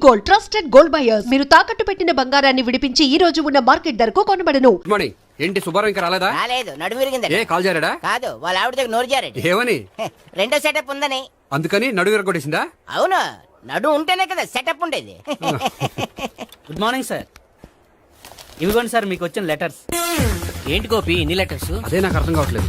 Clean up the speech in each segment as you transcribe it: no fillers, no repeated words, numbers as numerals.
Gold, trusted gold buyers. మీరు తాకట్టు పెట్టిన బంగారాన్ని విడిపించి ఈ రోజు ఉన్న మార్కెట్ ధరకు కొనబడను. Good morning. ఏంటి సుబ్బారావు ఇంకా రాలేదా? రాలేదు, నడుము విరిగింది. ఏ కాల్ జారాడా? కాదు, వాళ్ళ ఆవిడ దగ్గర నోరు జారాడు. ఏమని? రెండో సెటప్ ఉందని. అందుకని నడువు విరగొట్టేసిందా? అవును, నడుము ఉంటేనే కదా సెటప్ ఉండేది. Good morning sir. ఇవిగోండి సార్ మీకు వచ్చిన లెటర్స్. ఏంటి గోపి ఇన్ని లెటర్స్? అదే నాకు అర్థం కావట్లేదు.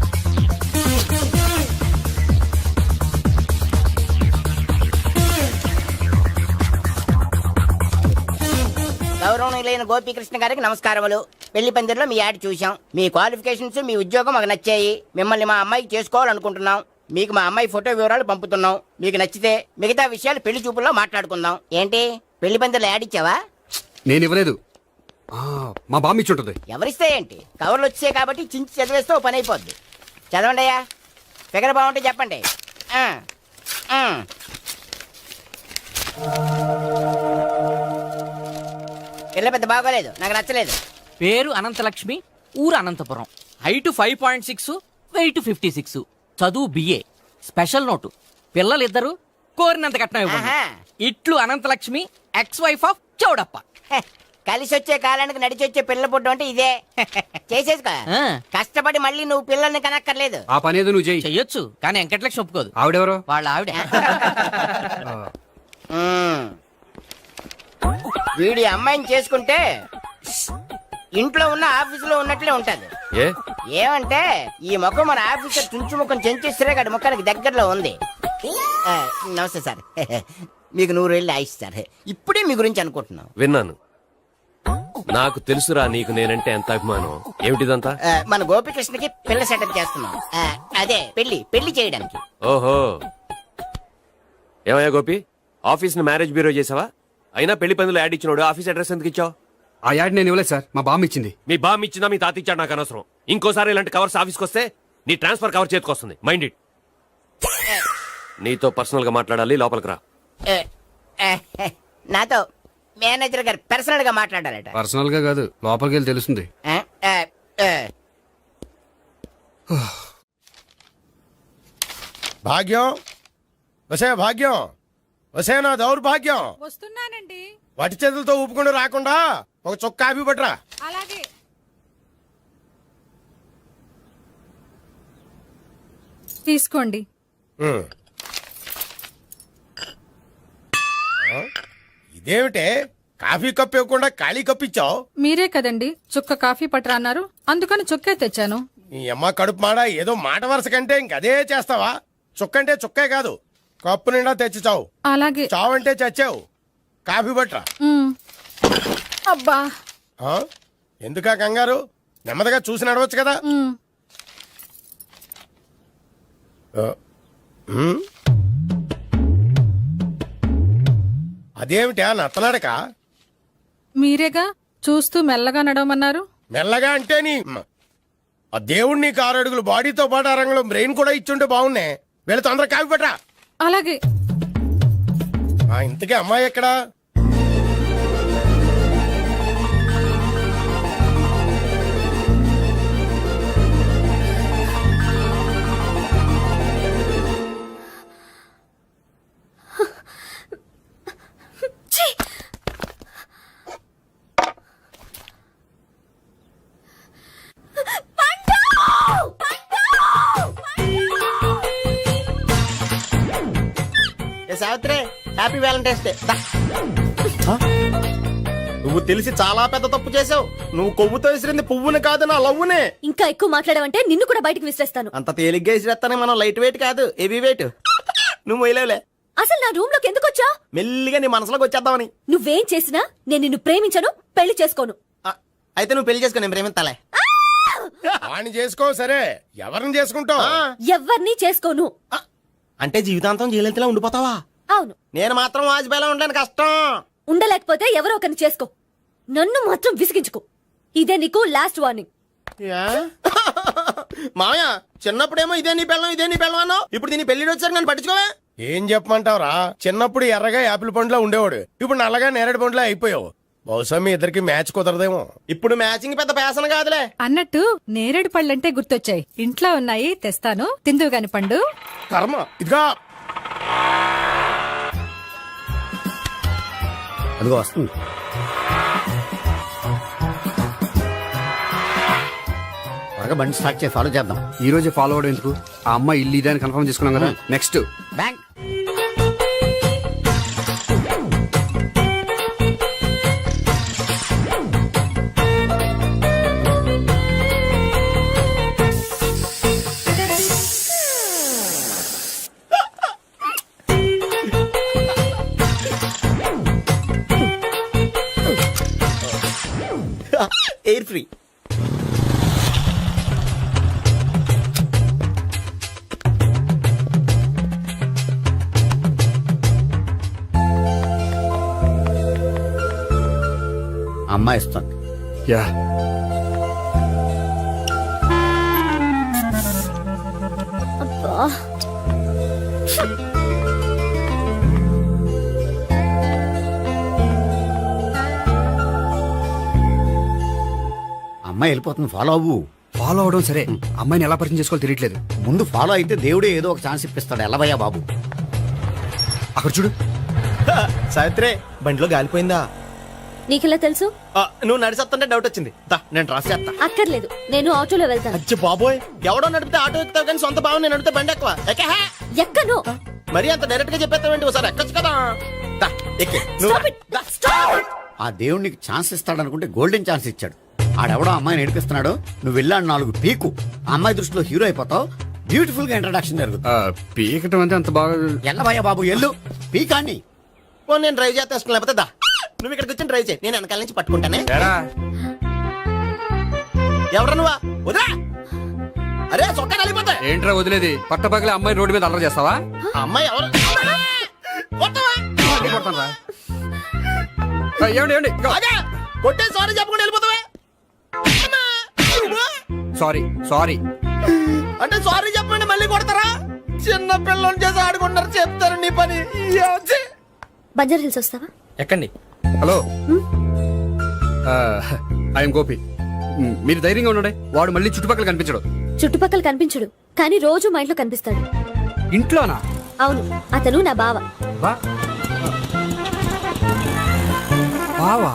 గౌరవనీయులైన గోపీకృష్ణ గారికి నమస్కారములు. పెళ్లి పందిరిలో మీ యాడ్ చూసాం. మీ క్వాలిఫికేషన్స్, మీ ఉద్యోగం మాకు నచ్చాయి. మిమ్మల్ని మా అమ్మాయికి చేసుకోవాలనుకుంటున్నాం. మీకు మా అమ్మాయి ఫోటో వివరాలు పంపుతున్నాం. మీకు నచ్చితే మిగతా విషయాలు పెళ్లి చూపుల్లో మాట్లాడుకుందాం. ఏంటి, పెళ్లి పందిరిలో యాడ్ ఇచ్చావా? నేను ఇవ్వలేదు, మా బామ్మ ఇచ్చి ఉంటుంది. ఎవరిస్తే ఏంటి, కవర్లు వచ్చాయి కాబట్టి చించి చదివేస్తే ఓ పని అయిపోద్ది. చదవండి అయ్యా, ఫిగర్ బాగుంటే చెప్పండి. పిల్ల పెద్ద బాగోలేదు, నాకు నచ్చలేదు. పేరు అనంతలక్ష్మి, ఊరు అనంతపురం, హైట్ 5.6, వెయిట్ 56, చదువు బిఏ, స్పెషల్ నోటు పిల్లలిద్దరు కోరినంత కట్నం ఇవ్వండి. ఆహా. ఇట్లు Anantalakshmi, ex wife of Chowdappa. హె, కలిసి వచ్చే కాలానికి నడిచి వచ్చే పిల్ల పుట్టు అంటే ఇదే. చేసేసుకో, ఆ. కష్టపడి మళ్ళీ నువ్వు పిల్లల్ని కనక్కర్లేదు. ఆ పని ఏదో నువ్వు చేయి. చెయ్యొచ్చు, కానీ వెంకటలక్ష్మి ఒప్పుకోదు. ఆవిడెవరో? వాళ్ళ ఆవిడ. వీడి అమ్మాయిని చేసుకుంటే ఇంట్లో ఉన్న ఆఫీసులో ఉన్నట్లే ఉంటది. ఏమంటే ఈ ముఖం మన ఆఫీసర్ చుంచు ముఖం చెంచేశ్వరే గారి ముఖానికి దగ్గరలో ఉంది. నమస్తే సార్. మీకు 100 ఏళ్ళు ఆయుష్ సార్. ఇప్పుడే మీ గురించి అనుకుంటున్నాం. విన్నాను. నాకు తెలుసురా నీకు నేనంటే ఎంత అభిమానం. ఏమిటిదంతా? మన గోపికృష్ణకి పిల్ల సెటప్ చేస్తున్నాం. అదే పెళ్లి చేయడానికి. ఓహో, ఏమయ్యా గోపి, ఆఫీస్ ని మ్యారేజ్ బ్యూరో చేసావా? అయినా పెళ్లి పందులు యాడ్ ఇచ్చినోడు ఆఫీస్ అడ్రస్ ఎందుకు ఇచ్చావు? ఆ యాడ్ నేను ఇవ్వలేదు సార్, మా బామ్మ ఇచ్చింది. మీ బామ్ ఇచ్చిందా మీ తాత ఇచ్చాడు నాకు అనవసరం. ఇంకోసారి ఇలాంటి కవర్స్ ఆఫీస్కి వస్తే నీ ట్రాన్స్ఫర్ కవర్ చేతికి వస్తుంది. Mind it. నీతో పర్సనల్ గా మాట్లాడాలి, లోపలికి రా. నాతో మేనేజర్ గారు పర్సనల్ గా మాట్లాడాలట. పర్సనల్ గా కాదు, లోపలికి వెళ్ళి తెలుస్తుంది. భాగ్యం, వసే భాగ్యం, వసే నా దౌర్భాగ్యం. వస్తున్నానండి. వటి చేతులతో ఊపుకుండా రాకుండా ఒక చొక్క కాఫీ పట్టరా. అలాగే. తీసుకోండి. ఇదేమిటే, కాఫీ కప్ ఇవ్వకుండా ఖాళీ కప్ ఇచ్చావు? మీరే కదండి చుక్క కాఫీ పట్టరా అన్నారు, అందుకని చుక్కే తెచ్చాను. నీ అమ్మ కడుపు మాడ, ఏదో మాట వరుస కంటే ఇంకదే చేస్తావా? చుక్కంటే చుక్కే కాదు, కప్పు నిండా తెచ్చి చావు. అలాగే. చావంటే చచ్చావు. కాఫీ పట్టరా. అబ్బా, ఎందుకా కంగారు? నెమ్మదిగా చూసి నడవచ్చు కదా. అదేమిటా నత్తనడక? మీరేగా చూస్తూ మెల్లగా నడవమన్నారు. మెల్లగా అంటే ఆ దేవుడు నీకు 6 అడుగులు బాడీతో పాటు ఆ రంగంలో బ్రెయిన్ కూడా ఇచ్చుంటే బాగున్నే. వీళ్ళ తొందర కాఫీ పట్టరా. అలాగే. ఇంతకీ అమ్మాయి ఎక్కడా? Savitri, happy Valentine's day. నువ్వు తెలిసి చాలా పెద్ద తప్పు చేసావు. నువ్వు కొవ్వుతో విసిరింది పువ్వుని కాదు, నా లవ్వునే. ఇంకా ఎక్కువ మాట్లాడవంటే నిన్ను కూడా బయటకు విసిరేస్తాను. అంత తేలిగ్గా విసిరేస్తానే, మనం లైట్ వెయిట్ కాదు, హెవీ వెయిట్. నువ్వు మొయ్యలేవులే. అసలు నా రూమ్ లోకి ఎందుకు వచ్చా? మెల్లిగా నీ మనసులోకి వచ్చేద్దామని. నువ్వేం చేసినా నేను నిన్ను ప్రేమించను, పెళ్లి చేసుకోను. అయితే నువ్వు పెళ్లి చేసుకో, నేను ప్రేమిస్తాలే. వాణ్ణి చేసుకో సరే, ఎవరిని చేసుకుంటావు? ఎవ్వరినీ చేసుకోను. అంటే జీవితాంతం జయలలితలా ఉండిపోతావా? అవును. నేను మాత్రం వాజ్పేయిలా ఉండడానికి కష్టం. ఉండలేకపోతే ఎవరో ఒకరిని చేసుకో, నన్ను మాత్రం విసిగించుకో. ఇదే నీకు లాస్ట్ వార్నింగ్. మామయ్య, చిన్నప్పుడేమో ఇదే నీ పెళ్ళం అన్నావు. ఇప్పుడు దీని పెళ్లి వచ్చారు, నన్ను పట్టించుకోవే. ఏం చెప్పమంటావురా? చిన్నప్పుడు ఎర్రగా యాపిల్ పండులో ఉండేవాడు, ఇప్పుడు నల్లగా నేరేడు పండులో అయిపోయావు. బహుశా మీ ఇద్దరికి మ్యాచ్ కుదరదేమో. ఇప్పుడు మ్యాచింగ్ పెద్ద ప్యాసన కాదులే. అన్నట్టు నేరేడు పళ్ళంటే గుర్తొచ్చాయి. ఇంట్లో ఉన్నాయి, తెస్తాను, తిందువు గాని పండు. కర్మ. ఇదిగా అదిగో వస్తుంది. త్వరగా బండి స్టార్ట్ చేసి ఫాలో చేద్దాం. ఈ రోజే ఫాలో అవడం ఎందుకు? ఆ అమ్మాయి ఇల్లు ఇదే అని కన్ఫర్మ్ చేసుకున్నాం కదా. Next bank. Air free. అమ్మాయి ఇస్తుంది. యా అబ్బా. అమ్మాయి వెళ్ళిపోతుంది, ఫాలో అవ్వు. ఫాలో అవడం సరే, అమ్మాయిని ఎలా పరిచయం చేసుకోవాలో తెలియట్లేదు. ముందు ఫాలో అయితే దేవుడే ఏదో ఒక ఛాన్స్ ఇప్పిస్తాడు. ఎలవయ్యా బాబు. అక్కడ చూడు. సావిత్రి బండిలో గాలిపోయిందా? నీకెలా తెలుసు? నువ్వు నడిచేస్తుంటే డౌట్ వచ్చింది. దా నేను డ్రాస్ చేస్తా. అక్కర్లేదు, నేను ఆటోలో వెళ్తాను. అచ్చి బాబోయ్, ఎవడో నడిపితే ఆటో ఎక్కుతావు కానీ సొంత భావం నేను నడిపితే బండి ఎక్కువ. ఎక్కహే. ఎక్కను. మరి అంత డైరెక్ట్ గా చెప్పేస్తావేంటి? ఒకసారి ఎక్కొచ్చు కదా. దా, ఎక్కి. నువ్వు Stop it. దా. ఆ దేవుడు నీకు ఛాన్స్ ఇస్తాడనుకుంటే గోల్డెన్ ఛాన్స్ ఇచ్చాడు. ఆడెవడో అమ్మాయిని ఏడిపిస్తున్నాడు, నువ్వు వెళ్ళాడు 4 పీకు. ఆ అమ్మాయి దృష్టిలో హీరో అయిపోతావు. బ్యూటిఫుల్ గా ఇంట్రడక్షన్ జరుగుతుంది. పీకటం అంటే అంత బాగా ఎల్లవయ్యా బాబు, ఎల్లు పీకాన్ని. ఓ నేను డ్రైవ్ చేస్తాను, లేకపోతే దా నువ్వు ఇక్కడికి వచ్చి డ్రైవ్ చేయి, నేను వెనకాల నుంచి పట్టుకుంటానే. ఎవరు నువ్వా? వదిలా. అరే చొక్కా కలిపోతా. ఏంట్రా వదిలేది? పట్టపగలే అమ్మాయి రోడ్డు మీద అల్లరి చేస్తావా? ఆ అమ్మాయి ఎవరు? కొట్టవా? కొడతానురా. ఏమండి ఏమండి ఆగా. కొట్టే సారీ చెప్పకుండా వెళ్ళిపోతావా? Sorry sorry. అంటే సారీ చెప్పండి మళ్ళీ కొడతారా? చిన్న పిల్లలు చేసి ఆడుకుంటారు, చెప్తారు నీ పని. బంజారా హిల్స్ వస్తావా? ఎక్కండి. Hello, I'm Gopi. మీరు ధైర్యంగా ఉండండి. వాడు మళ్ళీ చుట్టుపక్కల కనిపించడు. చుట్టుపక్కల కనిపించడు, కానీ రోజు మా ఇంట్లో కనిపిస్తాడు. ఇంట్లోనా? అవును, అతను నా బావ. బావా?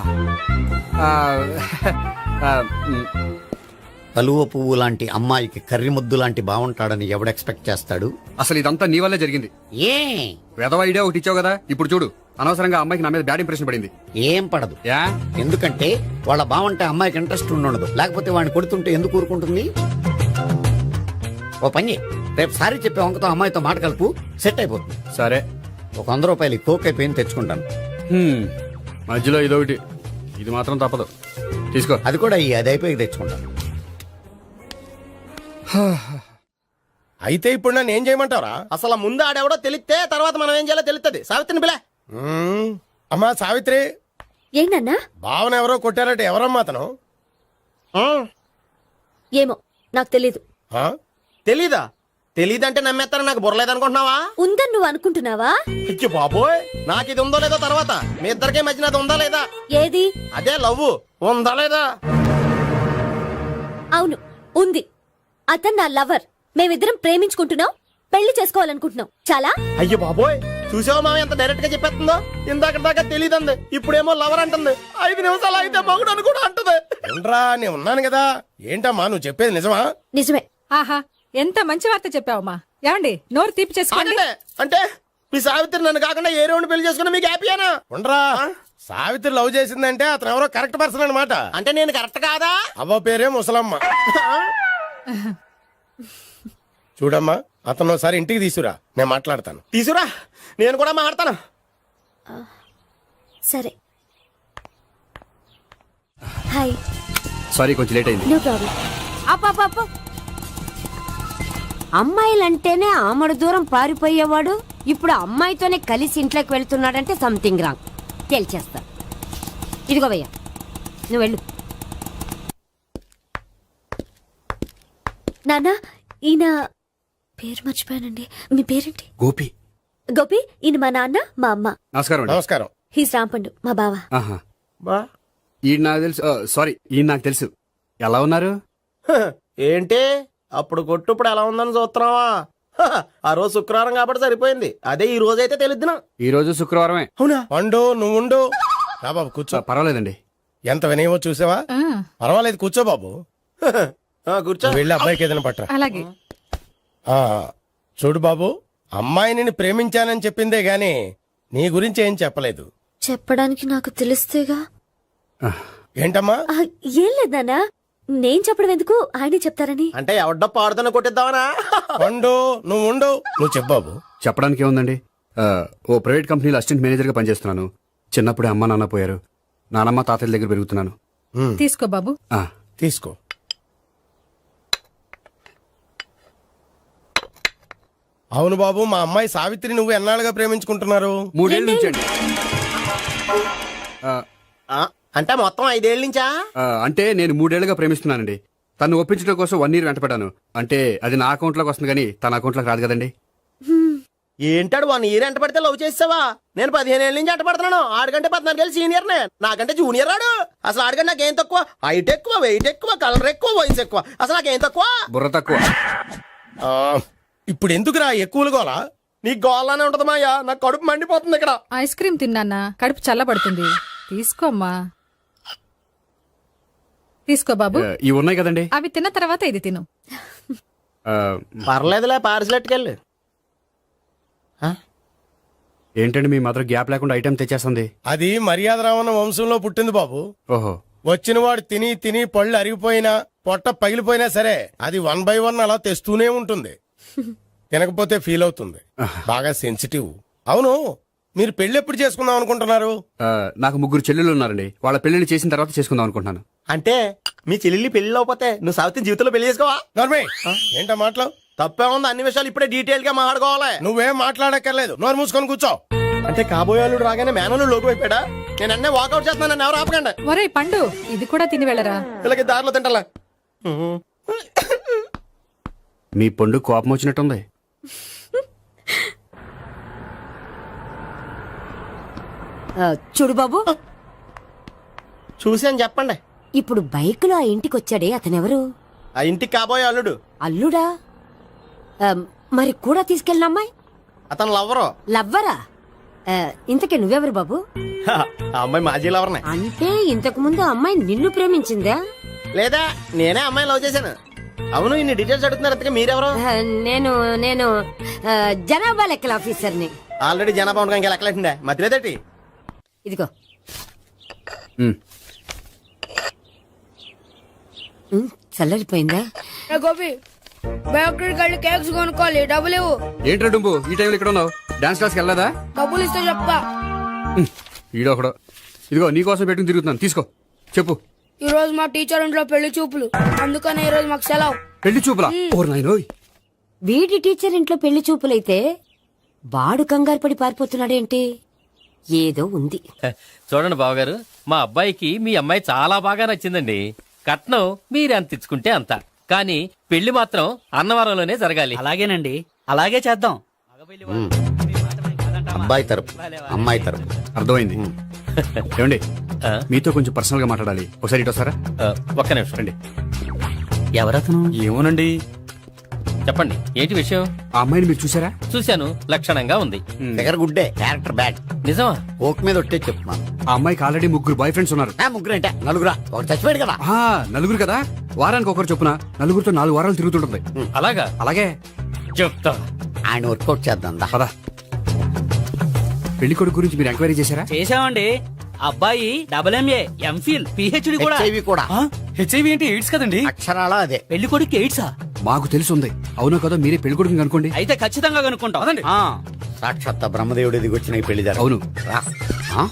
కలువ పువ్వు లాంటి అమ్మాయికి కర్రి ముద్దు లాంటి బాగుంటాడని ఎవడు ఎక్స్పెక్ట్ చేస్తాడు? అసలు ఇదంతా నీ వల్లే జరిగింది. ఏ వెధవ ఐడియా ఒకటి ఇచ్చావు కదా, ఇప్పుడు చూడు. అనవసరంగా అమ్మాయికి నా మీద బ్యాడ్ ఇంప్రెషన్ పడింది. ఏం పడదు. యా? ఎందుకంటే వాళ్ళ బాగుంటే అమ్మాయికి ఇంట్రెస్ట్ ఉండదు. లేకపోతే వాడిని కొడుతుంటే ఎందుకు ఊరుకుంటుంది? ఓ పని చెయ్. రేపు సారీ చెప్పే వంకతో అమ్మాయితో మాట కలుపు, సెట్ అయిపోతుంది. సరే. ఒక 100 రూపాయలు కోక్ అయిపోయింది, తెచ్చుకుంటాను. మధ్యలో ఇదొకటి, ఇది మాత్రం తప్పదు. తీసుకో. అది కూడా అది అయిపోయి తెచ్చుకుంటాను. అయితే ఇప్పుడు నన్ను ఏం చేయమంటావరా? అసలు ముందు ఆడెవడో తెలిస్తే తర్వాత మనం ఏం చేయాలో తెలుస్తుంది. సావిత్రిని బిలే. అమ్మా సావిత్రి, ఏంటన్నా? భావన ఎవరో కొట్టారట. ఎవరమ్మా అతను? ఏమో నాకు తెలీదు. ఆ? తెలీదా? తెలీదంటే నమ్మేస్తారని నాకు బుర్రలేదనుకుంటున్నావా? ఉందని నువ్వు అనుకుంటున్నావా? అయ్యో బాబోయ్, నాకు ఇది ఉందో లేదో తర్వాత. మీ ఇద్దరికే మధ్యన అది ఉందా లేదా? ఏది? అదే లవ్ ఉందా లేదా? అవును, ఉంది. అతను నా లవర్. మేమిద్దరం ప్రేమించుకుంటున్నాం, పెళ్లి చేసుకోవాలనుకుంటున్నాం. చాలా. అయ్యో బాబోయ్, చూసావా మామ ఎంత డైరెక్ట్ గా చెప్పేస్తుందో? ఇందాక దాకా తెలియదండి, ఇప్పుడేమో లవర్ అంటుంది. 5 నిమిషాలు అయితే మగుడు అని కూడా అంటుంది. ఏంట్రా, నేను ఉన్నాను కదా. ఏంటమ్మా నువ్వు చెప్పేది నిజమా? నిజమే. ఆహా, ఎంత మంచి వార్త చెప్పావమ్మా. ఏమండి, నోరు తీపి చేసుకోండి. ఆగండి. అంటే మీ సావిత్రి నన్ను కాకుండా ఏ రౌండ్ పెళ్లి చేసుకున్నా మీకు హ్యాపీయేనా? ఉండరా, సావిత్రి లవ్ చేసిందంటే అతను ఎవరో కరెక్ట్ పర్సన్ అనమాట. అంటే నేను కరెక్ట్ కాదా? అవ్వ పేరే ముసలమ్మ. చూడమ్మా, అతను ఒకసారి ఇంటికి తీసుకురా, నేను మాట్లాడతాను. తీసురా, నేను కూడా మాట్లాడతాను. సరే. హాయ్. సారీ, కొంచెం లేట్ అయింది. No problem. అప్ప అమ్మాయిలంటేనే ఆమడు దూరం పారిపోయేవాడు ఇప్పుడు అమ్మాయితోనే కలిసి ఇంట్లోకి వెళ్తున్నాడంటే సంథింగ్ రాంగ్. తేల్చేస్తా. ఇదిగో భయ్యా, నువ్వు వెళ్ళు. నాన్న, ఈయన పేరు మర్చిపోయానండి. మీ పేరేంటి? గోపి. గోపి. ఈయన మా నాన్న, మా అమ్మ. నమస్కారం. నమస్కారం. హీస్ రాంపండు, మా బావ. ఆహా. బా ఈయన నాకు తెలుసు. సారీ, ఈయన నాకు తెలుసు. ఎలా ఉన్నారు? ఏంటి అప్పుడు కొట్టు ఇప్పుడు ఎలా ఉందని చూస్తున్నావా? ఆ రోజు శుక్రవారం కాబట్టి సరిపోయింది. అదే ఈ రోజు అయితే తెలిద్దునా. ఈ రోజు శుక్రవారమే. అవునా? పండు నువ్వుండు. రా బాబు కూర్చో. పర్వాలేదండి. ఎంత వినయమో చూసావా? ఆ, పర్వాలేదు కూర్చో బాబు. కూర్చో. నువ్వు వెళ్ళి అబ్బాయికి ఏదైనా పట్టరా. అలాగే. ఆ, చూడు బాబు, అమ్మాయి నిన్ను ప్రేమించానని చెప్పిందే గాని నీ గురించి ఏం చెప్పలేదు. చెప్పడానికి నాకు తెలిస్తేగా. ఏంటమ్మా? ఆ, ఏం లేదన్నా, నేను చెప్పడం ఎందుకు, ఆయనే చెప్తారని. అంటే ఎవడ్డో పాడుతున్నా కొట్టిద్దామనా? ఉండు, నువ్వు ఉండు, నువ్వు చెప్పు బాబు. చెప్పడానికి ఏముందండి, ఓ ప్రైవేట్ కంపెనీలో అసిస్టెంట్ మేనేజర్గా పనిచేస్తున్నాను. చిన్నప్పుడే అమ్మ నాన్న పోయారు. నానమ్మ తాతయ్య దగ్గర పెరుగుతున్నాను. తీసుకో బాబు. ఆ, తీసుకో. అవును బాబు, మా అమ్మాయి సావిత్రి నువ్వు ఎన్నాళ్ళుగా ప్రేమించుకుంటున్నారు? 3 ఏళ్ళ నుంచి అండి. అంటే మొత్తం 5 ఏళ్ళ నుంచా? అంటే నేను 3 ఏళ్ళుగా ప్రేమిస్తున్నానండి. తను ఒప్పించడం కోసం 1 year వెంటపడ్డాను. అంటే అది నా అకౌంట్లోకి వస్తుంది కానీ తన అకౌంట్లోకి రాదు కదండి. ఏంటాడు 1 year ఎంట పడితే లవ్ చేసావా? నేను 15 ఏళ్ళ నుంచి ఎంట పడుతున్నాను. ఆడికంటే 14 ఏళ్ళు సీనియర్ నే, నాకంటే జూనియర్ రాడు. అసలు ఆడికంటే నాకేం తక్కువ? హైట్ ఎక్కువ, వెయిట్ ఎక్కువ, కలర్ ఎక్కువ, వయసు ఎక్కువ. అసలు నాకేం తక్కువ? బుర్ర తక్కువ. ఆ, ఇప్పుడు ఎందుకురా ఎక్కువలు గోలా? నీకు గోళ్ళనే ఉంటది మాయా, నాకు కడుపు మండిపోతుంది ఇక్కడ. ఐస్ క్రీమ్ తిన్నానా, కడుపు చల్లబడుతుంది. తీసుకోమ్మా. తీసుకో బాబు. ఇవి ఉన్నాయి కదండి. అవి తిన్న తర్వాత ఇది తిను. ఆ, పర్లేదులే, పార్సిల్ ఎట్టుకెళ్ళి. ఏంటండి మీ మదర్ గ్యాప్ లేకుండా ఐటెం తెచ్చేస్తుంది? అది మర్యాద రావణ వంశంలో పుట్టింది బాబు. ఓహో. వచ్చిన వాడు తిని తిని పళ్ళు అరిగిపోయినా పొట్ట పగిలిపోయినా సరే అది 1 by 1 అలా తెస్తూనే ఉంటుంది. తినకపోతే ఫీల్ అవుతుంది. బాగా సెన్సిటివ్. అవును, మీరు పెళ్లి ఎప్పుడు చేసుకుందాం అనుకుంటున్నారు? నాకు 3 చెల్లెలు ఉన్నారండి. వాళ్ళ పెళ్లిని చేసిన తర్వాత చేసుకుందాం అనుకుంటున్నాను. అంటే మీ చెల్లెల్ని పెళ్లి లేకపోతే నువ్వు సావిత్రి జీవితంలో పెళ్లి చేసుకోవా? నోర్మే, ఏంటో మాటలు? తప్పే ఉంది, అన్ని విషయాలు ఇప్పుడే డీటెయిల్ గా మాట్లాడుకోవాలి. నువ్వేం మాట్లాడక్కర్లేదు, నోరు మూసుకొని కూర్చో. అంటే కాబోయేవాళ్ళు రాగానే మేనలు లోకి అయిపోయాడా? నేను అన్నీ వాకౌట్ చేస్తున్నాను, నన్ను ఎవరు ఆపకండి. ఒరేయ్ పండు, ఇది కూడా తిని వెళ్ళరా. వీళ్ళకి దారిలో తింటాలా? మీ పండు కోపం వచ్చినట్టుంది. చూడు బాబు, చూసి అని చెప్పండి. ఇప్పుడు బైక్ లో ఆ ఇంటికి వచ్చాడే అతనెవరు? ఆ ఇంటికి కాబోయే అల్లుడు. అల్లుడా? మరి కూడా తీసుకెళ్ళిన అమ్మాయి అతను లవ్వరు. లవ్వరా? ఇంతకీ నువ్వెవరు బాబు? ఆ అమ్మాయి మాజీ లవర్నే. అంటే ఇంతకు ముందు అమ్మాయి నిన్ను ప్రేమించిందా? లేదా నేనే అమ్మాయి లవ్ చేశాను. అవును, ఇన్ని డీటెయిల్స్ అడుగుతున్నారు. ఇంతకీ మీరెవరు? నేను నేను జనాభా లెక్కల ఆఫీసర్ని. ఆల్రెడీ జనాభా ఉండగా ఇంకా లెక్కలేటండే మధ్యలేదేటి. ఇదిగో. చల్లరిపోయిందా? గోపి, బయోక్రెడిట్ కార్డు కేక్స్ కొనుక్కోవాలి, డబ్బులు ఇవ్వు. ఏంట్రా డుంబు ఈ టైంలో ఇక్కడ ఉన్నావు? డాన్స్ క్లాస్కి వెళ్ళదా? డబ్బులు ఇస్తే చెప్తా. ఈడొకడు. ఇదిగో నీకోసం పెట్టుకుని తిరుగుతున్నాను, తీసుకో. చెప్పు. ఈ రోజు మా టీచర్ ఇంట్లో పెళ్లి చూపులు, అందుకనే ఈ రోజు మాకు సెలవు. పెళ్లి చూపులా? ఓర్ నాయనోయ్. వీడి టీచర్ ఇంట్లో పెళ్లి చూపులైతే వాడు కంగారు పడి పారిపోతున్నాడేంటి? ఏదో ఉంది. చూడండి బావగారు, మా అబ్బాయికి మీ అమ్మాయి చాలా బాగా నచ్చిందండి. కట్నం మీరెంత ఇచ్చుకుంటే అంత, కానీ పెళ్లి మాత్రం అన్నవరంలోనే జరగాలి. అలాగేనండి, అలాగే చేద్దాం. అబ్బాయి తరపు, అమ్మాయి తరపు. అర్థమైంది. ఏమండి, మీతో కొంచెం పర్సనల్ గా మాట్లాడాలి. ఒకసారి ఇటు వస్తారా? ఒక్క నిమిషం రండి. ఎవరతను? ఏమోనండి. చెప్పండి, ఏంటి విషయం? ఆ అమ్మాయిని మీరు చూసారా? చూశాను, లక్షణంగా ఉంది. ఫిగర్ గుడ్డే, క్యారెక్టర్ బ్యాడ్. నిజమా? ఓక్ మీద ఒట్టే చెప్తున్నా. ఆ అమ్మాయికి ఆల్రెడీ 3 బాయ్ ఫ్రెండ్స్ ఉన్నారు. 3 అంటే 4 ఒకటి చచ్చిపోయాడు కదా. 4 కదా, వారానికి ఒకరు చొప్పున 4తో 4 వారాలు తిరుగుతుంటుంది. అలాగా? అలాగే చెప్తా. ఆయన వర్కౌట్ చేద్దాం దా. పదా. పెళ్లి కొడుకు గురించి మీరు ఎంక్వైరీ చేశారా? చేసామండి. అబ్బాయి MA, MPhil, PhD కూడా. HIV కూడా. HIV ఏంటి? ఎయిడ్స్ కదండి. అక్షరాల అదే. పెళ్లి కొడుకు ఎయిడ్సా? మాకు తెలుసుంది. అవునో కదా, మీరే పెళ్లి కొడుకుని అనుకోండి. అయితే ఖచ్చితంగా కనుక్కుంటాం. సాక్షాత్ బ్రహ్మదేవుడి దిగి వచ్చిన ఈ పెళ్లి జరగదు. అవును. రా. ఆ?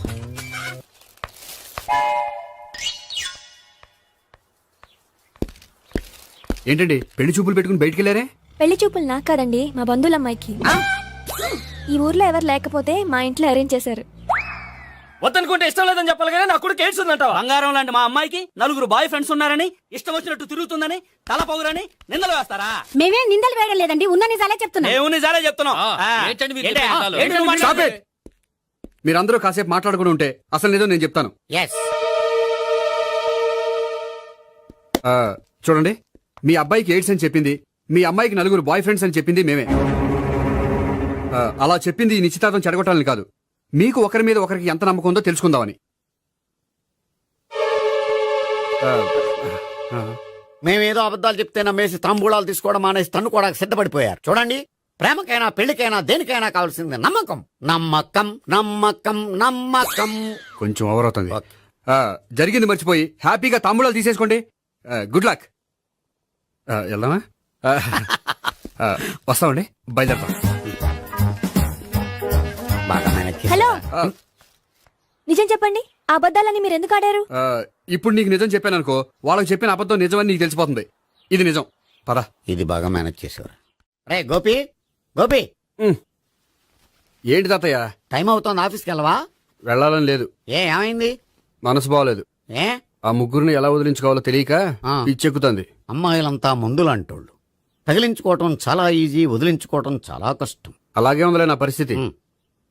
ఏంటండి పెళ్లి చూపులు పెట్టుకుని బయటికి వెళ్ళారే? పెళ్లి చూపులు నాకు కాదండి, మా బంధువుల అమ్మాయికి. ఈ ఊర్లో ఎవరు లేకపోతే మా ఇంట్లో అరేంజ్ చేశారు. వద్దనుకుంటే ఇష్టం లేదని చెప్పాలి కానీ నా కొడుకు ఎయిడ్స్ ఉందంటావా? బంగారం లాంటి మా అమ్మాయికి 4 బాయ్ ఫ్రెండ్స్ ఉన్నారని, ఇష్టం వచ్చినట్టు తిరుగుతుందని, తల పొగరని నిందలు వేస్తారా? మేమే నిందలు వేయడం లేదండి, ఉన్న నిజాలే చెప్తున్నా. మేము నిజాలే చెప్తున్నాం. ఏంటండి మీరు ఏంటి? చెప్పే నిజాలు? ఏంటి నువ్వు Stop మాట్లాడేది? it. మీరందరూ కాసేపు మాట్లాడుకుని ఉంటే అసలు ఏదో నేను చెప్తాను. ఎస్. చూడండి, మీ అబ్బాయికి ఎయిడ్స్ అని చెప్పింది, మీ అమ్మాయికి 4 బాయ్ ఫ్రెండ్స్ అని చెప్పింది మేమే. అలా చెప్పింది ఈ నిశ్చితార్థం చెడగొట్టాలని కాదు, మీకు ఒకరి మీద ఒకరికి ఎంత నమ్మకం ఉందో తెలుసుకుందామని. మేమేదో అబద్ధాలు చెప్తే నమ్మేసి తాంబూలాలు తీసుకోవడం మానేసి తన్నుకోవడానికి సిద్ధపడిపోయారు. చూడండి, ప్రేమకైనా పెళ్లికైనా దేనికైనా కావాల్సింది నమ్మకం. నమ్మకం నమ్మకం నమ్మకం. కొంచెం ఓవర్ అవుతుంది. జరిగింది మర్చిపోయి హ్యాపీగా తాంబూలాలు తీసేసుకోండి. Good luck. వెళ్దామా? వస్తామండి, బయలుదేరతాం. బాగా మేనేజ్ చేశారు. హలో, నిజం చెప్పండి, ఆ అబద్ధాలని మీరు ఎందుకు ఆడారు? ఇప్పుడు నీకు నిజం చెప్పాను అనుకో, వాళ్ళకి చెప్పిన అబద్ధం నిజమని నీకు తెలిసిపోతుంది. ఇది నిజం. పదా. ఇది బాగా మేనేజ్ చేసేవారు. రే గోపి, గోపి, ఏంటి తాతయ్య? టైం అవుతోంది, ఆఫీస్కి వెళ్ళవా? వెళ్ళాలని లేదు. ఏమైంది? మనసు బాగోలేదు. ఏ ఆ ముగ్గురిని ఎలా వదిలించుకోవాలో తెలియక పిచ్చెక్కుతుంది. అమ్మాయిలంతా మందులాంటోళ్ళు. తగిలించుకోవటం చాలా ఈజీ, వదిలించుకోవటం చాలా కష్టం. అలాగే ఉందిలే నా పరిస్థితి.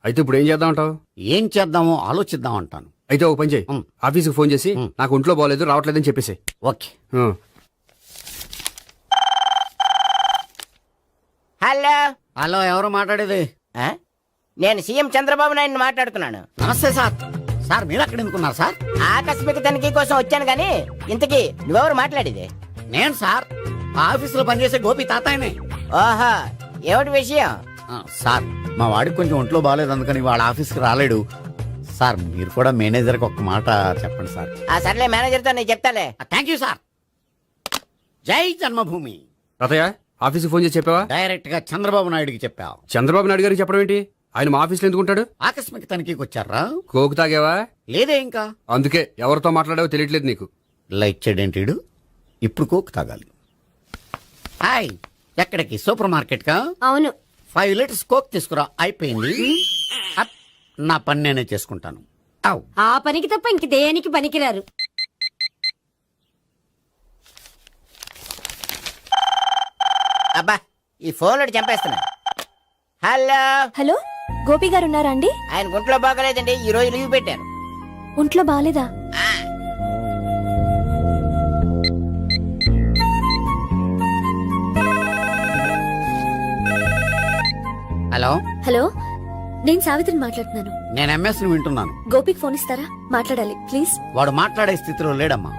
అయితే ఇప్పుడు ఏం చేద్దామంటావు? ఏం చేద్దామో ఆలోచిద్దాం అంటాను. అయితే ఒక పని చేయి, ఆఫీస్కి ఫోన్ చేసి నాకు ఒంట్లో బాగోలేదు రావట్లేదని చెప్పేసి. ఓకే. హలో. హలో, ఎవరు మాట్లాడేది? నేను సీఎం చంద్రబాబు నాయుడు మాట్లాడుతున్నాను. నమస్తే సార్. సార్ మీరు అక్కడ ఎందుకున్నారు సార్? ఆకస్మిక తనిఖీ కోసం వచ్చాను గానీ ఇంతకీ నువ్వెవరు మాట్లాడేది? నేను సార్, ఆఫీసులో పనిచేసే గోపి తాతాయనే. ఓహా, ఏమిటి విషయం? సార్, మా వాడికి కొంచెం ఒంట్లో బాగాలేదు, అందుకని వాళ్ళ ఆఫీస్కి రాలేడు. సార్ మీరు కూడా మేనేజర్కి ఒక మాట చెప్పండి సార్. ఆ సర్లే, మేనేజర్తో నేను చెప్తాలే. Thank you sir. జై జన్మభూమి. తాతయ్య, ఆఫీస్కి ఫోన్ చేసి చెప్పావా? డైరెక్ట్ గా చంద్రబాబు నాయుడుకి చెప్పావు. చంద్రబాబు నాయుడు గారికి చెప్పడం ఏంటి? ఆయన మా ఆఫీస్లో ఎందుకుంటాడు? ఆకస్మిక తనిఖీకి వచ్చారా? కోకు తాగావా? లేదే ఇంకా. అందుకే ఎవరితో మాట్లాడావో తెలియట్లేదు నీకు. లైక్ చేయడేంటిడు? ఇప్పుడు కోక్ తాగాలి. హాయ్, ఎక్కడికి? సూపర్ మార్కెట్ కా? అవును. 5 లీటర్స్ కోక్ తీసుకురా. అయిపోయింది. అప్, నా పని నేనే చేసుకుంటాను. అవ్. ఆ పనికి తప్ప ఇంక దేనికి పనికిరారు. అబ్బా, ఈ ఫోన్ చంపేస్తున్నా. హలో. హలో, గోపి గారు ఉన్నారా అండి? ఆయన గుంట్లో బాగలేదండి, ఈ రోజు లీవ్ పెట్టారు. ఒంట్లో బాగాలేదా? హలో. హలో, నేను సావిత్రిని మాట్లాడుతున్నాను. నేను ఎంఎస్ ని వింటున్నాను. గోపికి ఫోన్ ఇస్తారా? మాట్లాడాలి ప్లీజ్. వాడు మాట్లాడే స్థితిలో లేడమ్మా.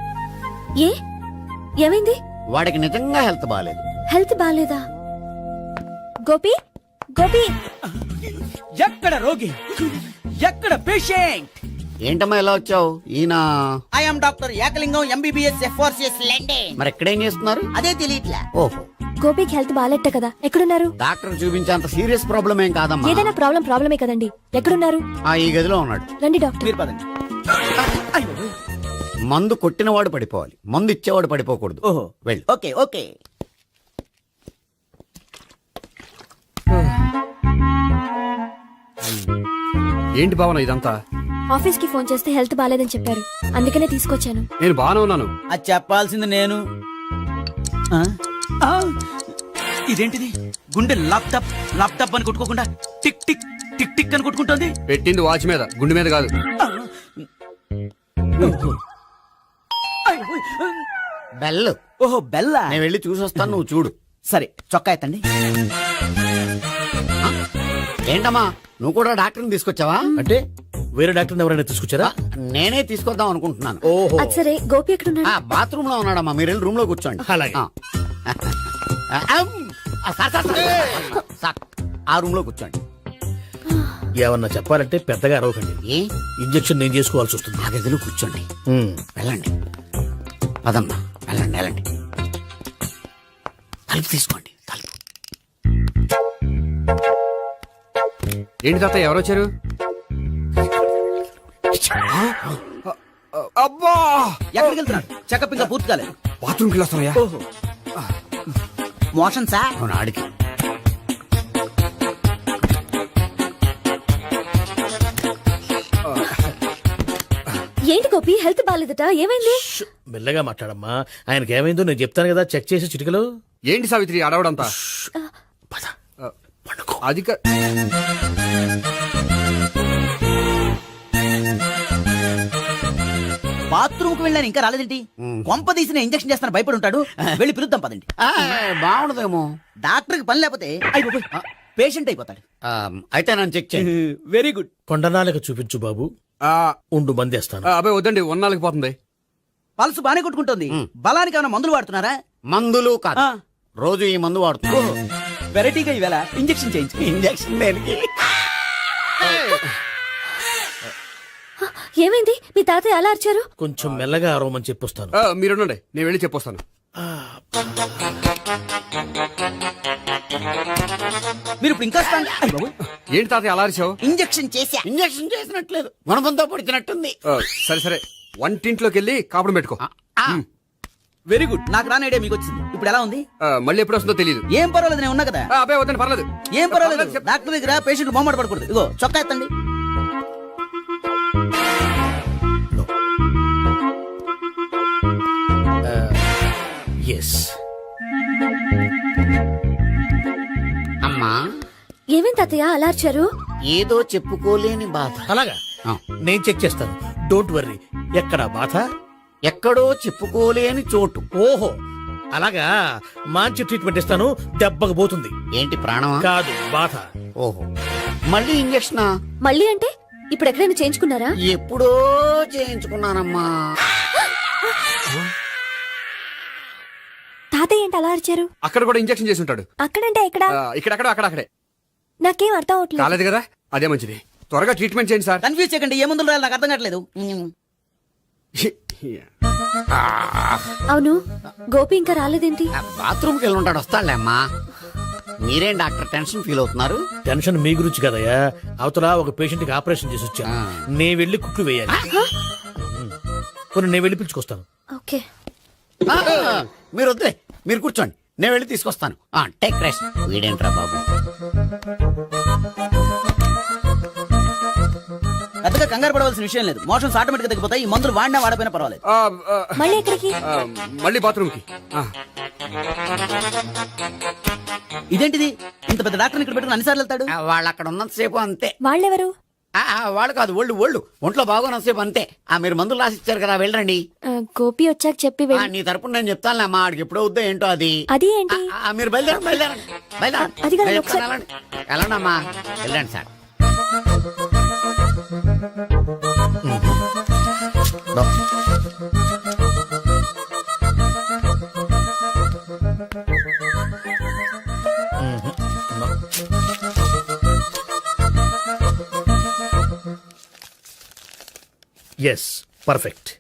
ఏ, ఏమైంది? వాడికి నిజంగా హెల్త్ బాగాలేదు. హెల్త్ బాగాలేదా? గోపి, గోపి. ఎక్కడ రోగి, ఎక్కడ పేషెంట్? ఏంటమ్మా ఎలా వచ్చావు? ఈయన I'm doctor Ekalingam MBBS FRCS London. మరి ఎక్కడేం చేస్తున్నారు? అదే తెలియట్లా. ఓహో, గోపికి హెల్త్ బాగాలేట కదా, ఎక్కడున్నారు? డాక్టర్ చూపించేంత సీరియస్ ప్రాబ్లం ఏం కాదమ్మా. ఏదైనా ప్రాబ్లమే కదండి. ఎక్కడున్నారు? ఈ గదిలో ఉన్నాడు. రండి డాక్టర్. మీరు పదండి. మందు కొట్టినవాడు పడిపోవాలి, మందు ఇచ్చేవాడు పడిపోకూడదు. ఓహో, వెళ్ళు. Okay okay. ఏంటి భావన ఇదంతా? ఆఫీస్ కి ఫోన్ చేస్తే హెల్త్ బాగాలేదని చెప్పారు, అందుకనే తీసుకొచ్చాను. నేను బాగానే ఉన్నాను. అది చెప్పాల్సింది నేను. ఆ? ఆ! ఇదేంటిది? గుండె ల్యాప్టాప్ ల్యాప్టాప్ అని కొట్టుకోకుండా టిక్ టిక్ టిక్ టిక్ అని కొట్టుకుంటుంది. పెట్టింది వాచ్ మీద, గుండె మీద కాదు. బెల్. ఓహో, బెల్లా. నేను వెళ్ళి చూసొస్తాను, నువ్వు చూడు. సరే, చొక్కా ఎత్తండి. ఏంటమ్మా, నువ్వు కూడా డాక్టర్ని తీసుకొచ్చావా? అంటే వేరే డాక్టర్ ఎవరైనా తీసుకొచ్చారా? నేనే తీసుకొద్దాం అనుకుంటున్నాను. ఓహో, అది సరే, గోపి ఎక్కడున్నాడు? బాత్రూమ్ లో ఉన్నాడమ్మా, మీరు వెళ్ళి రూమ్ లో కూర్చోండి. అలాగే. సార్, ఆ రూమ్ లో కూర్చోండి. ఏమన్నా చెప్పాలంటే పెద్దగా అరవకండి. ఏ ఇంజెక్షన్ నేను చేసుకోవాల్సి వస్తుంది. ఆ గదిలో కూర్చోండి. వెళ్ళండి, పదమ్మా, వెళ్ళండి వెళ్ళండి. తలుపు తీసుకోండి, తలుపు. ఏంటి తాత, ఎవరు వచ్చారు? అబ్బా, ఎక్కడికి వెళ్తున్నాడు? చెకప్ ఇంకా పూర్తి కాలేదు. బాత్రూమ్కి వెళ్ళొస్తానయ్యా. ఓహో, మోషన్ సార్. అవును, ఆడికి. ఏంటి గోపి, హెల్త్ బాగాలేదట, ఏమైంది? మెల్లగా మాట్లాడమ్మా, ఆయనకి ఏమైందో నేను చెప్తాను కదా, చెక్ చేసి చిటికలు. ఏంటి సావిత్రి అడవడంతా? అది బాత్రూమ్ కు వెళ్ళాను, ఇంకా రాలేదేంటి? కొంప తీసిన ఇంజక్షన్ చేస్తాను భయపడి ఉంటాడు. వెళ్ళి పిలుద్దాం పదండి. బాగుండదేమో. డాక్టర్ కి పని లేకపోతే పేషెంట్ అయిపోతాడు. అయితే నన్ను చెక్ చేయి. Very good. కొండనాలకు చూపించు బాబు. ఉండు, మందేస్తాను. అబ్బాయి వద్దండి, ఉన్నాళ్ళకి పోతుంది. పల్స్ బానే కొట్టుకుంటుంది బలానికి ఏమైనా మందులు వాడుతున్నారా? మందులు కాదు, ఆ. రోజు ఈ మందు వాడుతున్నా. వెరైటీగా ఈవేళ ఇంజెక్షన్ చేయించు. ఇంజక్షన్ దేనికి? ఏమైంది మీ తాతయ్య అలా అరిచారు? కొంచెం మెల్లగా అరవమని చెప్పొస్తాను. మీరుండండి, నేను వెళ్ళి చెప్పొస్తాను. మీరు ఇప్పుడు ఇంకా strong- అయ్ బాబోయ్. ఏంటి తాతయ్య అలా అరిచావు? ఇంజెక్షన్ చేశా. ఇంజక్షన్ చేసినట్లేదు, గుణపంతో పొడిచినట్టుంది. సరే సరే, వంటింట్లోకి వెళ్ళి కాపుడు పెట్టుకో. వెరీ గుడ్, నాకు రాని ఐడియా మీకు వచ్చింది. ఇప్పుడు ఎలా ఉంది? మళ్ళీ ఎప్పుడు వస్తుందో తెలియదు. ఏం పర్వాలేదు, నేను ఉన్నా కదా. అబ్బాయి వద్దని పర్లేదు. ఏం పర్వాలేదు, డాక్టర్ దగ్గర పేషెంట్ మొహమాట పడకూడదు. ఇగో చొక్కా ఎత్తండి. ఎస్. అమ్మా, ఏమేం తాతయ్య అలా అరిచారు? ఏదో చెప్పుకోలేని బాధ. అలాగా, ఆ. నేను చెక్ చేస్తాను. Don't worry. ఎక్కడ బాధ? ఎక్కడో చెప్పుకోలేని చోటు. ఓహో, అలాగా. మంచి ట్రీట్మెంట్ ఇస్తాను, దెబ్బకు పోతుంది. ఏంటి ప్రాణమా? కాదు, బాధ. ఓహో, మళ్ళీ ఇంజక్షనా? మళ్ళీ అంటే ఇప్పుడు ఎక్కడైనా చేయించుకున్నారా? ఎప్పుడో చేయించుకున్నానమ్మా. తాతయ్య ఏంటి అలా అరిచారు? అక్కడ కూడా ఇంజెక్షన్ చేసి ఉంటాడు. అక్కడంటే ఎక్కడ? ఇక్కడక్కడ అక్కడక్కడే. నాకేం అర్థం అవట్లేదు. కాలేదు కదా, అదే మంచిది. త్వరగా ట్రీట్మెంట్ చేయండి సార్. కన్ఫ్యూజ్ చేయకండి, ఏ మందులు రాయాలి నాకు అర్థం కావట్లేదు. అవును, గోపి ఇంకా రాలేదేంటి? బాత్రూమ్కి వెళ్ళి ఉంటాడు, వస్తాడులే అమ్మా. మీరేం డాక్టర్ టెన్షన్ ఫీల్ అవుతున్నారు? టెన్షన్ మీ గురించి కదయ్యా. అవతల ఒక పేషెంట్ కి ఆపరేషన్ చేసి వచ్చా. నేను వెళ్ళి కుట్లు వేయాలి. కొన్ని నేను వెళ్ళి పిలుచుకొస్తాను. ఓకే. ఆ, మీరు వద్దులే, మీరు కూర్చోండి, నేను వెళ్ళి తీసుకొస్తాను. Take rest. వీడేంట్రా బాబు? పెద్దగా కంగారు పడవలసిన విషయం లేదు. మోషన్స్ ఆటోమేటిక్ గా తగ్గిపోతాయి. ఈ మందులు వాడినా వాడపోయినా పర్వాలేదు. మళ్ళీ ఎక్కడికి? మళ్ళీ బాత్రూమ్కి. ఇదేంటిది, ఇంత పెద్ద డాక్టర్ ఇక్కడ పెట్టుకుని అన్నిసార్లు వెళ్తాడు? వాళ్ళు అక్కడ ఉన్నంతసేపు అంతే. వాళ్ళెవరు? వాళ్ళు కాదు, ఒళ్ళు ఒంట్లో బాగోనంతసేపు అంతే. మీరు మందులు రాసిచ్చారు కదా, వెళ్ళండి. గోపి వచ్చాక చెప్పి నీ తరపున నేను చెప్తానులే అమ్మా, ఆడికి ఎప్పుడో వద్దో ఏంటో అది. అది ఏంటి? మీరు బయలుదేరండి. అది కాదు, ఒకసారి- వెళ్ళండి అమ్మా, వెళ్ళండి సార్. Yes, perfect.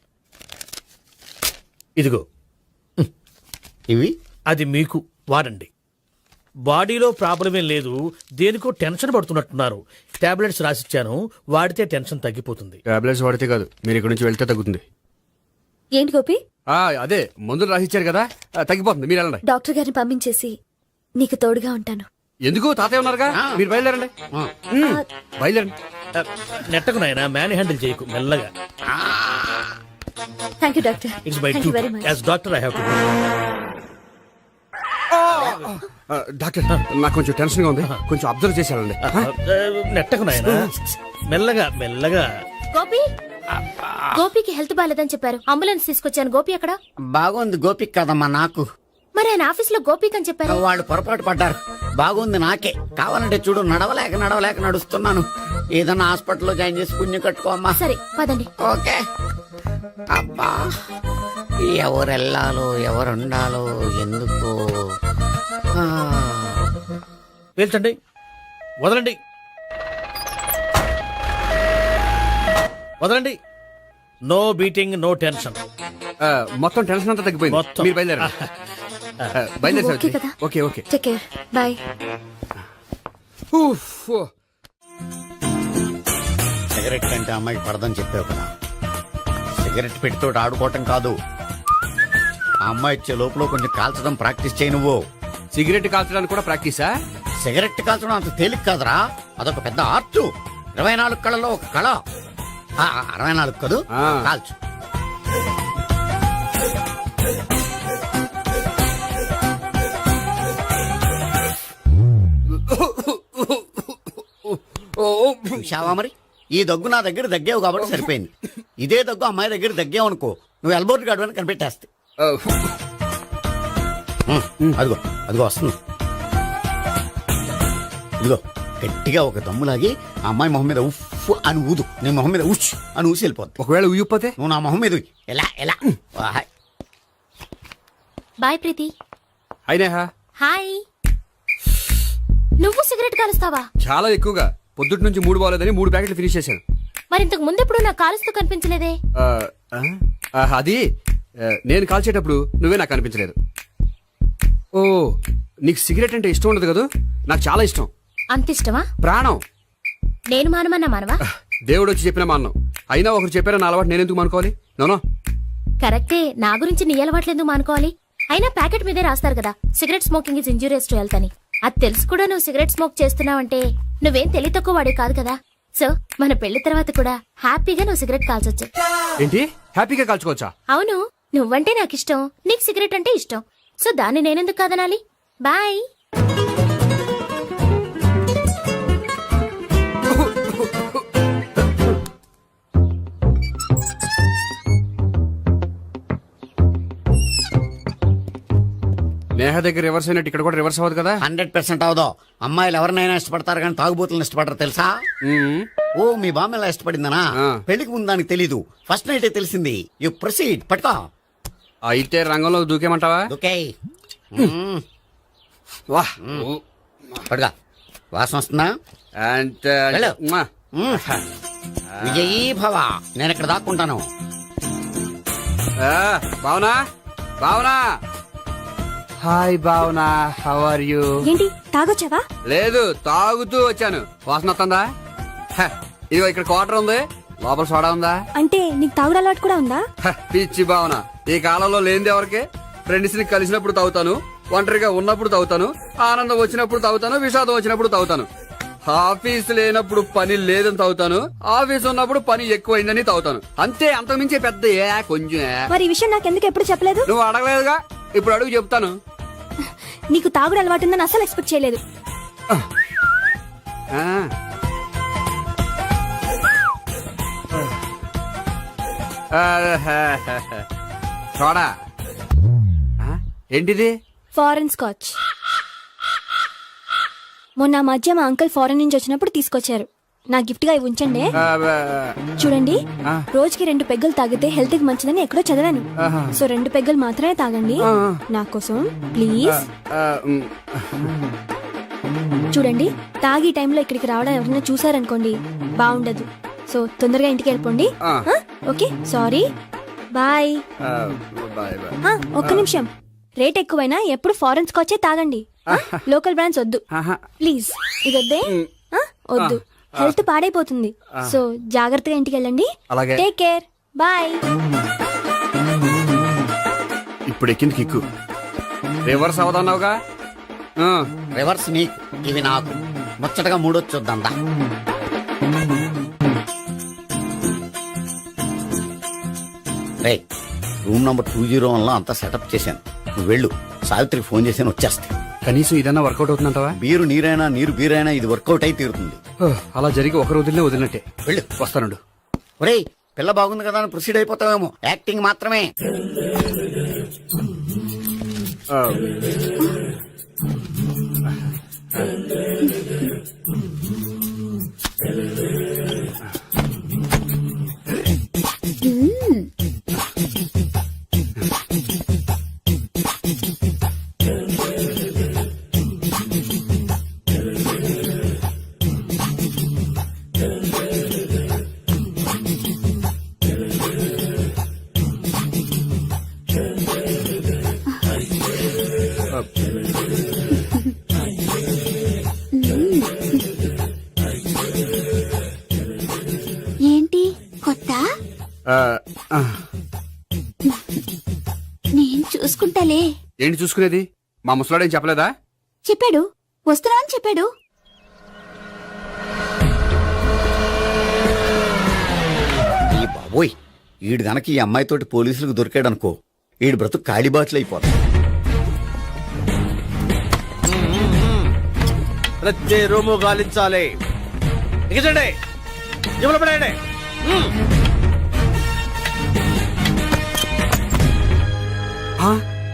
ఇదిగో, ఇవి అది మీకు వాడండి. బాడీలో ప్రాబ్లం ఏం లేదు, దేనికో టెన్షన్ పడుతున్నట్టున్నారు. టాబ్లెట్స్ రాసిచ్చాను, వాడితే టెన్షన్ తగ్గిపోతుంది. టాబ్లెట్స్ వాడితే కాదు, మీరు ఇక్కడ నుంచి వెళ్తే తగ్గుతుంది. ఏంటి గోపి? అదే మందులు రాసిచ్చారు కదా, తగ్గిపోతుంది. మీరు వెళ్ళండి. డాక్టర్ గారిని పంపించేసి నీకు తోడుగా ఉంటాను. ఎందుకు, తాతయ్య ఉన్నారుగా, మీరు బయలుదేరండి. బయలుదేరండి. నెట్టకు నాయనా, మ్యాన్ హ్యాండిల్ చేయకు, మెల్లగా. Thank you doctor. It's my thank you very much. As doctor I have to. Doctor, నాకు కొంచెం టెన్షన్ గా ఉంది, కొంచెం అబ్జర్వ్ చేశానండి. నెట్టకు నాయనా, మెల్లగా మెల్లగా. గోపి, గోపికి హెల్త్ బాలేదని చెప్పారు, అంబులెన్స్ తీసుకొచ్చాను. గోపి అక్కడ? బాగుంది గోపిక్ కదమ్మా నాకు. మరి ఆయన ఆఫీస్ లో గోపిక్ అని చెప్పారు. వాళ్ళు పొరపాటు పడ్డారు. బాగుంది నాకే. కావాలంటే చూడు, నడవలేక నడుస్తున్నాను. ఏదన్నా హాస్పిటల్లో జాయిన్ చేసి పుణ్యం కట్టుకోమ్మా. సరే పదండి. ఓకే. అబ్బా, ఎవరెళ్ళాలో ఎవరుండాలో ఎందుకు. పేల్చండి, వదలండి, వదలండి. No beating, no tension. మొత్తం టెన్షన్ అంతా తగ్గిపోయింది. మొత్తం. మీరు బయలుదేరండి. బయలుదేరి ఓకే కదా? Okay okay. Take care, bye. Cigarette కంటే అమ్మాయికి పడదని చెప్పావు కదా. సిగరెట్ పెడితో ఆడుకోవటం కాదు, ఆ అమ్మాయి ఇచ్చే లోపల కొంచెం కాల్చడం ప్రాక్టీస్ చేయి నువ్వు. సిగరెట్ కాల్చడానికి కూడా ప్రాక్టీసా? సిగరెట్ కాల్చడం అంత తేలిక కాదురా, అదొక పెద్ద ఆర్ట్. 24 కళలో ఒక కళ. 64 కదూ, కాల్చు. చూశావా మరి, ఈ దగ్గు నా దగ్గర దగ్గేవు కాబట్టి సరిపోయింది. ఇదే దగ్గు అమ్మాయి దగ్గర దగ్గేవు అనుకో, నువ్వు ఎల్బోర్డ్ గార్డు అని కనిపెట్టేస్తే. అదిగో అదిగో వస్తుంది. ఇదిగో గట్టిగా ఒక దమ్ములాగి ఆ అమ్మాయి మొహం మీద ఉఫ్ అని ఊదు నేను మొహం మీద ఉష్ అని ఊసి వెళ్ళిపోద్ది. ఒకవేళ ఉయ్యపోతే నువ్వు నా మొహం మీద ఉయ్. ఎలా ఎలా వాహ్. బాయ్ ప్రీతి. అయినా హాయ్. నువ్వు సిగరెట్ కాలుస్తావా? చాలా ఎక్కువగా పొద్దుటి నుంచి 3 బాగోలేదని 3 ప్యాకెట్లు ఫినిష్ చేశాను. మరి ఇంతకు ముందు ఎప్పుడు నాకు కాలుస్తూ కనిపించలేదే? ఆ, ఆ, అది నేను కాల్చేటప్పుడు నువ్వే నాకు కనిపించలేదు. ఓ, నీకు సిగరెట్ అంటే ఇష్టం ఉండదు కదా? నాకు చాలా ఇష్టం, అంత ఇష్టమా? ప్రాణం. నేను మానమన్నా మానవా? దేవుడు వచ్చి చెప్పిన మానం. అయినా ఒకరు చెప్పారా నా అలవాటు నేను ఎందుకు మానుకోవాలి? నోనో. కరెక్టే, నా గురించి నీ అలవాట్లేందుకు మానుకోవాలి? అయినా ప్యాకెట్ మీదే రాస్తారు కదా, cigarette smoking is injurious to health అని. అది తెలుసు కూడా నువ్వు సిగరెట్ స్మోక్ చేస్తున్నావంటే నువ్వేం తెలివి తక్కువ వాడే కాదు కదా. సో మన పెళ్లి తర్వాత కూడా హ్యాపీగా నువ్వు సిగరెట్ కాల్చొచ్చు. ఏంటి, హ్యాపీగా కాల్చుకోవచ్చా? అవును, నువ్వంటే నాకు ఇష్టం, నీకు సిగరెట్ అంటే ఇష్టం. సో దాన్ని నేనెందుకు కాదనాలి? బాయ్. నేహ దగ్గర రివర్స్ అయినట్టు ఇక్కడ కూడా రివర్స్ అవ్వదు కదా? 100% అవదో. అమ్మాయిలు ఎవరినైనా ఇష్టపడతారు కానీ తాగుబోతులను ఇష్టపడరు తెలుసా? ఓ, మీ బామ్మ ఎలా ఇష్టపడిందనా? పెళ్లికి ముందు దానికి తెలీదు, ఫస్ట్ నైట్ తెలిసింది. You proceed. పట్టుకో. అయితే రంగంలో దూకేమంటావా? ఓకే. వాహ్, పట్టుగా. వాసన వస్తుందా? వెళ్ళు. విజయీ భవ. నేను ఇక్కడ దాక్కుంటాను. Bhavana, Bhavana. Hi Bhavana, how are you? ఏంటి తాగొచ్చావా? లేదు, తాగుతూ వచ్చాను. వాసన వస్తుందా? ఇదిగో ఇక్కడ క్వార్టర్ ఉంది, లోపల సోడా ఉందా? అంటే నీకు తాగుడు అలవాటు కూడా ఉందా? పిచ్చి భావన, ఈ కాలంలో లేనిది ఎవరికి? ఫ్రెండ్స్ ని కలిసినప్పుడు తాగుతాను, ఒంటరిగా ఉన్నప్పుడు తాగుతాను, ఆనందం వచ్చినప్పుడు తాగుతాను, విషాదం వచ్చినప్పుడు తాగుతాను. ఆఫీస్ లేనప్పుడు పని లేదని తాగుతాను, ఆఫీస్ ఉన్నప్పుడు పని ఎక్కువైందని తాగుతాను. అంతే, అంతకుమించే పెద్ద కొంచెం. మరి ఈ విషయం నాకెందుకు ఎప్పుడు చెప్పలేదు? నువ్వు అడగలేదుగా, ఇప్పుడు అడుగు చెప్తాను. నీకు తాగుడు అలవాటు ఉందని అసలు ఎక్స్పెక్ట్ చేయలేదు. సోడా ఏంటిది? Foreign scotch. మొన్న మధ్య మా అంకుల్ ఫారెన్ నుంచి వచ్చినప్పుడు తీసుకొచ్చారు. నా గిఫ్ట్ గా ఇవి ఉంచండి. చూడండి, రోజుకి 2 పెగ్గులు తాగితే హెల్త్ కి మంచిదని ఎక్కడో చదివాను. సో 2 పెగ్గులు మాత్రమే తాగండి నా కోసం ప్లీజ్. చూడండి, తాగి టైంలో ఇక్కడికి రావడం ఎవరైనా చూసారనుకోండి బాగుండదు. సో తొందరగా ఇంటికి వెళ్ళిపోండి. Okay, sorry, bye. ఒక్క నిమిషం, రేట్ ఎక్కువైనా ఎప్పుడు ఫారెన్ స్కాచే తాగండి. లోకల్ బ్రాండ్స్ వద్దు ప్లీజ్. ఇది వద్దే, వద్దు, హెల్త్ పాడైపోతుంది. సో జాగ్రత్తగా ఇంటికి వెళ్ళండి. Take care, bye. ఇప్పుడు ఎక్కింది కిక్కు. రివర్స్ అవదన్నావుగా? రివర్స్ నీకు, ఇవి నాకు. ముచ్చటగా మూడొచ్చు చూద్దాం. రే, రూమ్ నంబర్ 201 లో అంతా సెటప్ చేశాను. నువ్వు వెళ్ళు, సావిత్రికి ఫోన్ చేశాను, వచ్చేస్తా. కనీసం ఇదన్నా వర్కౌట్ అవుతుందంటావా? బీరు నీరైనా, నీరు బీరైనా ఇది వర్కౌట్ అయి తీరుతుంది. అలా జరిగి ఒక రోజులే వదిలినట్టే. వెళ్ళు, వస్తానుండు. ఒరేయ్, పిల్ల బాగుంది కదా అని ప్రొసీడ్ అయిపోతావేమో. యాక్టింగ్ మాత్రమే. ఏంటి కొత్త? నేను చూసుకుంటాలే. ఏంటి చూసుకునేది? మా ముసలాడేం చెప్పలేదా? చెప్పాడు, వస్తున్నా అని చెప్పాడు. ఈ బాబోయ్, ఈడు గనక ఈ అమ్మాయితోటి పోలీసులకు దొరికాడనుకో, ఈడు బ్రతుకు కాళీబాట్లు అయిపోతాడు. ప్రతి రూము గాలించాలి. ఎగచండి, జబ్బులు పడేయండి.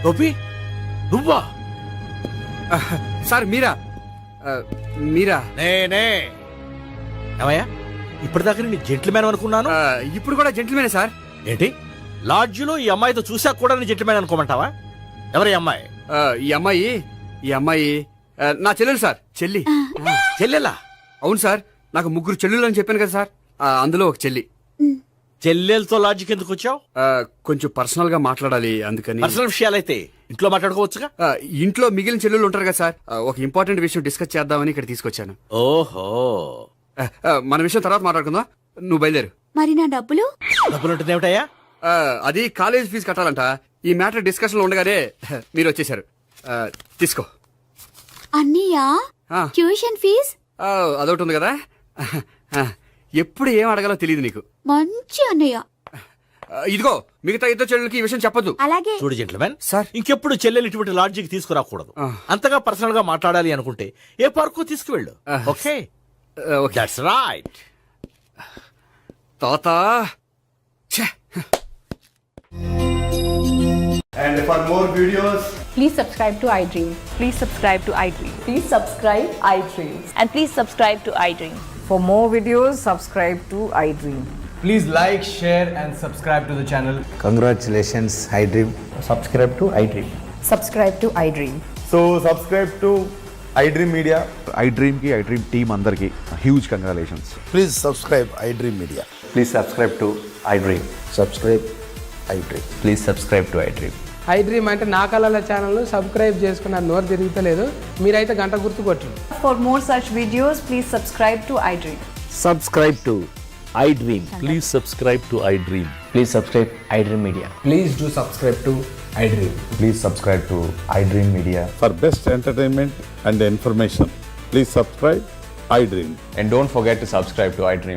గోపి, నువ్వా? సార్ మీరా? మీరా? నేనే ఏమయ్యా ఇప్పటిదాకా నేను జెంట్లమ్యాన్ అనుకున్నాను. ఇప్పుడు కూడా జెంటిల్మేనే సార్. ఏంటి లాడ్జిలో ఈ అమ్మాయితో చూసాక కూడా నేను జెంట్లమ్యాన్ అనుకోమంటావా? ఎవరి అమ్మాయి? ఈ అమ్మాయి నా చెల్లెలు సార్. చెల్లి. చెల్లెలా? అవును సార్, నాకు 3 చెల్లెలు అని చెప్పాను కదా సార్, అందులో ఒక చెల్లి. చెల్లెలతో లాడ్జికి ఎందుకు వచ్చావు? కొంచెం పర్సనల్ గా మాట్లాడాలి అందుకని. పర్సనల్ విషయాలైతే ఇంట్లో మాట్లాడుకోవచ్చుగా. ఇంట్లో మిగిలిన చెల్లెలు ఉంటారు కదా సార్, ఒక ఇంపార్టెంట్ విషయం డిస్కస్ చేద్దామని ఇక్కడ తీసుకొచ్చాను. ఓహో, మన విషయం తర్వాత మాట్లాడుకుందాం, నువ్వు బయలుదేరు. మరి నా డబ్బులు? డబ్బులు ఉంటుంది ఏమిటయ్యా? అది కాలేజ్ ఫీజు కట్టాలంట. ఈ మ్యాటర్ డిస్కషన్ లో ఉండగానే మీరు వచ్చేసారు. తీసుకో. అన్నయ్యా, ట్యూషన్ ఫీజ్? అదొకటి ఉంది కదా, ఎప్పుడు ఏం అడగాలో తెలియదు నీకు. మంచి అన్నయ్య. ఇదిగో మిగతా ఇద్దరు చెల్లెలకి ఈ విషయం చెప్పొద్దు. అలాగే. చూడు జెంట్లమెన్ సార్, ఇంకెప్పుడు చెల్లెలు ఇటువంటి లాడ్జికి తీసుకురాకూడదు. అంతగా పర్సనల్ గా మాట్లాడాలి అనుకుంటే ఏ పార్కు తీసుకువెళ్ళు. Okay, that's right. తాత. And for more videos, Please subscribe to iDream. Please subscribe to iDream. Please subscribe iDream. And please subscribe to iDream. For more videos, subscribe to iDream. please like, share, and subscribe to the channel. Congratulations iDream. Subscribe to iDream. Subscribe to iDream. So subscribe to iDream Media. iDream की iDream team अंदर की huge congratulations. Please subscribe iDream media. Please subscribe to iDream. Subscribe iDream. Please subscribe to iDream. iDream అంటే నా కళల channel subscribe చేసుకున్న నోరు తిరుగుతలేదు. మీరైతే గంట గుర్తు కొట్టండి. For more such videos, please subscribe to iDream. Subscribe to iDream. Please subscribe to iDream. Please subscribe iDream Media. Please do subscribe to iDream. Please subscribe to iDream Media. For best entertainment and information, please subscribe iDream. And don't forget to subscribe to iDream.